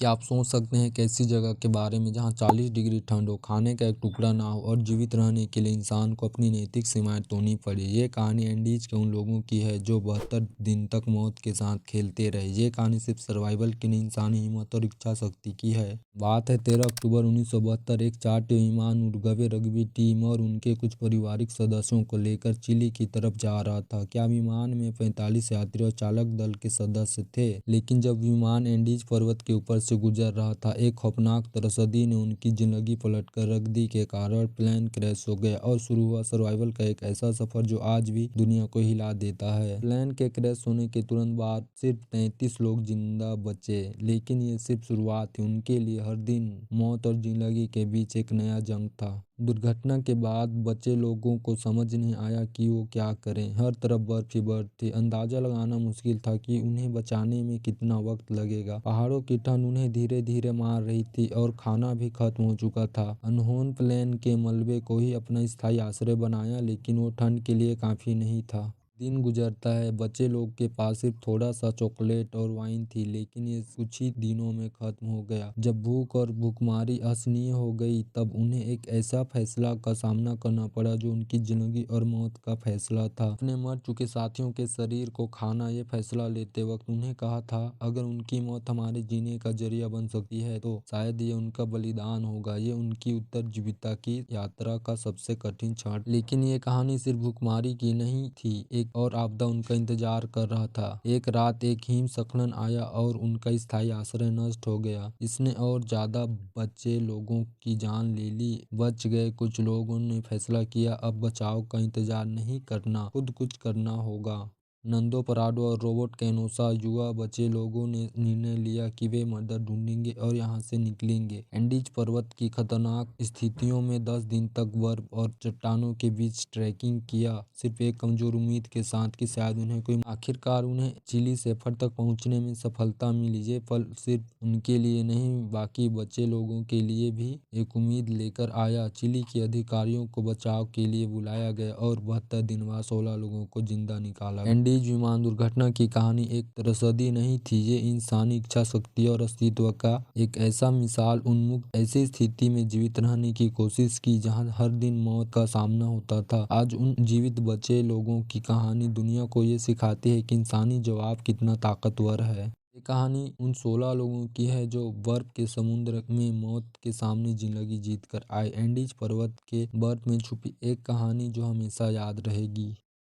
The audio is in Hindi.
क्या आप सोच सकते हैं कि ऐसी जगह के बारे में जहां 40 डिग्री ठंड हो, खाने का एक टुकड़ा ना हो और जीवित रहने के लिए इंसान को अपनी नैतिक सीमाएं तोड़नी पड़ी। ये कहानी एंडीज के उन लोगों की है जो 72 दिन तक मौत के साथ खेलते रहे। ये कहानी सिर्फ सर्वाइवल की नहीं, इंसानी हिम्मत और इच्छा शक्ति की है। बात है 13 अक्टूबर 1972। एक चार्टर विमान उरुग्वे रग्बी टीम और उनके कुछ पारिवारिक सदस्यों को लेकर चिली की तरफ जा रहा था। क्या विमान में 45 यात्री और चालक दल के सदस्य थे? लेकिन जब विमान एंडीज पर्वत के ऊपर से गुजर रहा था, एक खौफनाक त्रसदी ने उनकी जिंदगी पलटकर रख दी के कारण प्लेन क्रैश हो गया और शुरू हुआ सर्वाइवल का एक ऐसा सफर जो आज भी दुनिया को हिला देता है। प्लेन के क्रैश होने के तुरंत बाद सिर्फ 33 लोग जिंदा बचे, लेकिन ये सिर्फ शुरुआत थी। उनके लिए हर दिन मौत और जिंदगी के बीच एक नया जंग था। दुर्घटना के बाद बचे लोगों को समझ नहीं आया कि वो क्या करें। हर तरफ बर्फ ही बर्फ थी। अंदाजा लगाना मुश्किल था कि उन्हें बचाने में कितना वक्त लगेगा। पहाड़ों की ठंड उन्हें धीरे धीरे मार रही थी और खाना भी खत्म हो चुका था। अनहोन प्लेन के मलबे को ही अपना स्थायी आश्रय बनाया, लेकिन वो ठंड के लिए काफी नहीं था। दिन गुजरता है, बचे लोग के पास सिर्फ थोड़ा सा चॉकलेट और वाइन थी, लेकिन ये कुछ ही दिनों में खत्म हो गया। जब भूख और भूखमरी असहनीय हो गई, तब उन्हें एक ऐसा फैसला का सामना करना पड़ा जो उनकी जिंदगी और मौत का फैसला था। अपने मर चुके साथियों के शरीर को खाना। ये फैसला लेते वक्त उन्हें कहा था, अगर उनकी मौत हमारे जीने का जरिया बन सकती है तो शायद ये उनका बलिदान होगा। ये उनकी उत्तरजीविता की यात्रा का सबसे कठिन क्षण। लेकिन ये कहानी सिर्फ भूखमरी की नहीं थी। एक और आपदा उनका इंतजार कर रहा था। एक रात एक हिमस्खलन आया और उनका स्थायी आश्रय नष्ट हो गया। इसने और ज्यादा बचे लोगों की जान ले ली। बच गए कुछ लोगों ने फैसला किया, अब बचाव का इंतजार नहीं करना, खुद कुछ करना होगा। नंदो पराडो और रॉबर्ट कैनोसा युवा बचे लोगों ने निर्णय लिया कि वे मदद ढूंढेंगे और यहाँ से निकलेंगे। एंडीज पर्वत की खतरनाक स्थितियों में 10 दिन तक बर्फ और चट्टानों के बीच ट्रैकिंग किया, सिर्फ एक कमजोर उम्मीद के साथ कि शायद उन्हें कोई। आखिरकार उन्हें चिली सफर तक पहुंचने में सफलता मिली। ये पल सिर्फ उनके लिए नहीं, बाकी बचे लोगों के लिए भी एक उम्मीद लेकर आया। चिली के अधिकारियों को बचाव के लिए बुलाया गया और 72 दिन बाद 16 लोगों को जिंदा निकाला। एंडीज विमान दुर्घटना की कहानी एक त्रसदी नहीं थी, ये इंसानी इच्छा शक्ति और अस्तित्व का एक ऐसा मिसाल उन्मुख ऐसी स्थिति में जीवित रहने की कोशिश की जहां हर दिन मौत का सामना होता था। आज उन जीवित बचे लोगों की कहानी दुनिया को ये सिखाती है कि इंसानी जवाब कितना ताकतवर है। ये कहानी उन 16 लोगों की है जो बर्फ के समुद्र में मौत के सामने जिंदगी जीत कर आए। एंडीज पर्वत के बर्फ में छुपी एक कहानी जो हमेशा याद रहेगी।